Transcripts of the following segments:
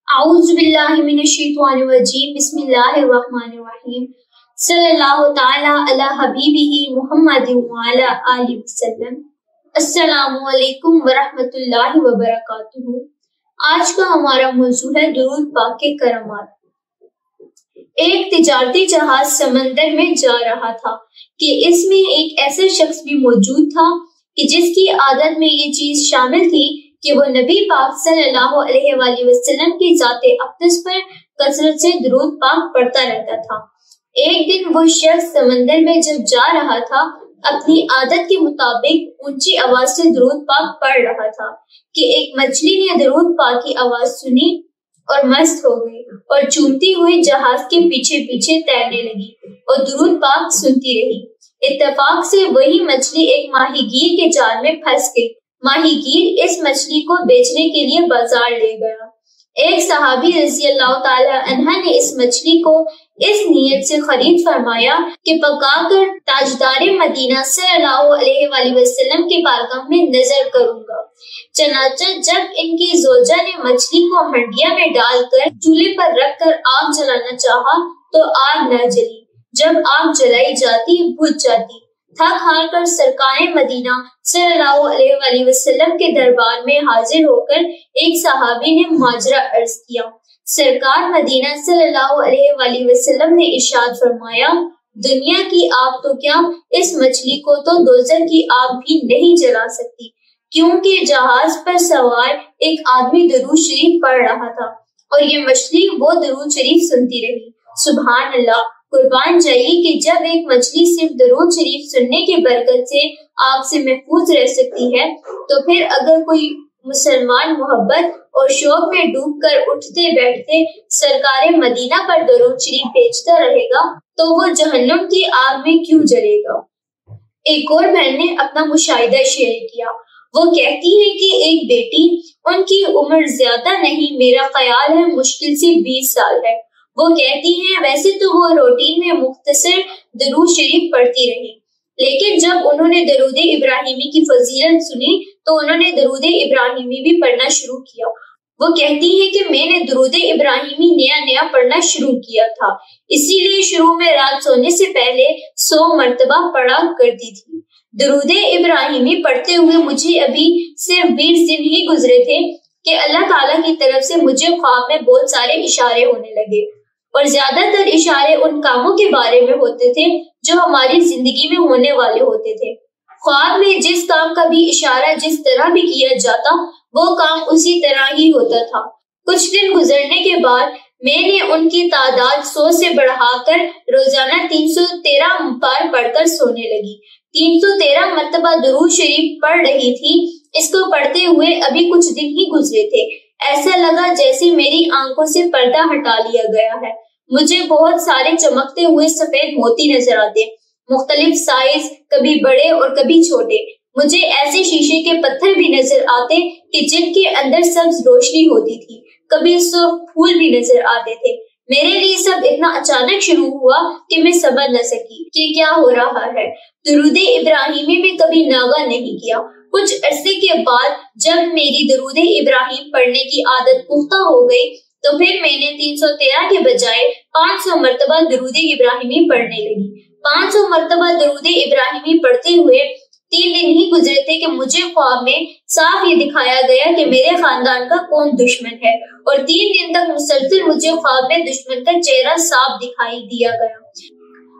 اعوذ باللہ من الشیطان الرجیم بسم اللہ الرحمن الرحیم صلی اللہ تعالی علی حبیبہ محمد وعلی آلہ وسلم۔ السلام علیکم ورحمۃ اللہ وبرکاتہ۔ آج کا ہمارا موضوع ہے درود پاک کے کرامات۔ ایک تجارتی جہاز سمندر میں جا رہا تھا کہ اس میں ایک ایسا شخص بھی موجود تھا کہ جس کی عادت میں یہ چیز شامل تھی کہ وہ نبی پاک صلی اللہ علیہ وآلہ وسلم کی ذات اقدس پر کثرت سے درود پاک پڑھتا رہتا تھا۔ ایک دن وہ شخص سمندر میں جب جا رہا تھا، اپنی عادت کے مطابق اونچی آواز سے درود پاک پڑھ رہا تھا کہ ایک مچھلی نے درود پاک کی آواز سنی اور مست ہو گئی اور چومتی ہوئی جہاز کے پیچھے پیچھے تیرنے لگی اور درود پاک سنتی رہی۔ اتفاق سے وہی مچھلی ایک ماہی گیر کے جال میں پھنس گئی۔ ماہی گیر اس مچھلی کو بیچنے کے لیے بازار لے گیا۔ ایک صحابی رضی اللہ تعالی عنہ نے اس مچھلی کو اس نیت سے خرید فرمایا کہ پکا کر تاجدار مدینہ صلی اللہ علیہ وآلہ وسلم کے بارگاہ میں نظر کروں گا۔ چنانچہ جب ان کی زوجہ نے مچھلی کو ہنڈیا میں ڈال کر چولہے پر رکھ کر آگ جلانا چاہا تو آگ نہ جلی۔ جب آگ جلائی جاتی بجھ جاتی۔ تھک ہار کر سرکار مدینہ صلی اللہ علیہ وآلہ وسلم کے دربار میں حاضر ہو کر ایک صحابی نے ماجرا عرض کیا۔ سرکار مدینہ صلی اللہ علیہ وآلہ وسلم نے ارشاد فرمایا، دنیا کی آگ تو کیا، اس مچھلی کو تو دوزخ کی آگ بھی نہیں جلا سکتی، کیونکہ جہاز پر سوار ایک آدمی درود شریف پڑھ رہا تھا اور یہ مچھلی وہ درود شریف سنتی رہی۔ سبحان اللہ! قربان جائیے کہ جب ایک مچھلی صرف درود شریف سننے کی برکت سے آگ سے محفوظ رہ سکتی ہے، تو پھر اگر کوئی مسلمان محبت اور شوق میں ڈوب کر اٹھتے بیٹھتے سرکار مدینہ پر درود شریف بھیجتا رہے گا تو وہ جہنم کی آگ میں کیوں جلے گا۔ ایک اور بہن نے اپنا مشاہدہ شیئر کیا۔ وہ کہتی ہے کہ ایک بیٹی، ان کی عمر زیادہ نہیں، میرا خیال ہے مشکل سے 20 سال ہے۔ وہ کہتی ہیں ویسے تو وہ روٹین میں مختصر درود شریف پڑھتی رہی، لیکن جب انہوں نے درود ابراہیمی کی فضیلت سنی تو انہوں نے درود ابراہیمی بھی پڑھنا شروع کیا۔ وہ کہتی ہیں کہ میں نے درود ابراہیمی نیا پڑھنا شروع کیا تھا، اسی لیے شروع میں رات سونے سے پہلے 100 مرتبہ پڑھا کرتی تھی۔ درود ابراہیمی پڑھتے ہوئے مجھے ابھی صرف 20 دن ہی گزرے تھے کہ اللہ تعالیٰ کی طرف سے مجھے خواب میں بہت سارے اشارے ہونے لگے، اور زیادہ تر اشارے ان کاموں کے بارے میں ہوتے تھے جو ہماری زندگی میں ہونے والے ہوتے تھے۔ خواب میں جس کام کا بھی اشارہ جس طرح بھی کیا جاتا وہ کام اسی طرح ہی ہوتا تھا۔ کچھ دن گزرنے کے بعد میں نے ان کی تعداد 100 سے بڑھا کر روزانہ 313 بار پڑھ کر سونے لگی۔ 313 مرتبہ درود شریف پڑھ رہی تھی۔ اس کو پڑھتے ہوئے ابھی کچھ دن ہی گزرے تھے۔ ایسا لگا جیسے میری آنکھوں سے پردہ ہٹا لیا گیا ہے۔ مجھے بہت سارے چمکتے ہوئے سفید موتی نظر آتے، مختلف سائز، کبھی بڑے اور کبھی چھوٹے۔ مجھے ایسے شیشے کے پتھر بھی نظر آتے کہ جن کے اندر سبز روشنی ہوتی تھی، کبھی سرخ پھول بھی نظر آتے تھے۔ میرے لیے سب اتنا اچانک شروع ہوا کہ میں سمجھ نہ سکی کہ کیا ہو رہا ہے۔ درود ابراہیمی میں کبھی ناغہ نہیں کیا۔ کچھ عرصے کے بعد جب میری درود ابراہیم پڑھنے کی عادت پختہ ہو گئی تو پھر میں نے 313 کے بجائے 500 مرتبہ درود ابراہیمی پڑھنے لگی۔ 500 مرتبہ درود ابراہیمی پڑھتے ہوئے 3 دن ہی گزرے تھے کہ مجھے خواب میں صاف یہ دکھایا گیا کہ میرے خاندان کا کون دشمن ہے، اور 3 دن تک مسلسل مجھے خواب میں دشمن کا چہرہ صاف دکھائی دیا گیا۔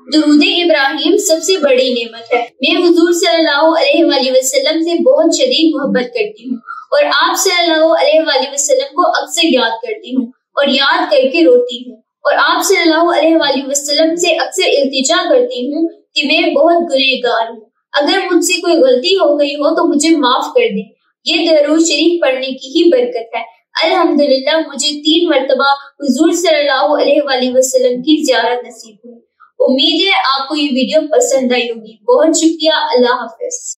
درود ابراہیم سب سے بڑی نعمت ہے۔ میں حضور صلی اللہ علیہ وآلہ وسلم سے بہت شدید محبت کرتی ہوں اور آپ صلی اللہ علیہ وآلہ وسلم کو اکثر یاد کرتی ہوں اور یاد کر کے روتی ہوں، اور آپ صلی اللہ علیہ وآلہ وسلم سے اکثر التجا کرتی ہوں کہ میں بہت گنہگار ہوں، اگر مجھ سے کوئی غلطی ہو گئی ہو تو مجھے معاف کر دیں۔ یہ درود شریف پڑھنے کی ہی برکت ہے۔ الحمدللہ مجھے 3 مرتبہ حضور صلی اللہ علیہ وآلہ وسلم کی زیارت نصیب ہوئی۔ امید ہے آپ کو یہ ویڈیو پسند آئی ہوگی۔ بہت شکریہ۔ اللہ حافظ۔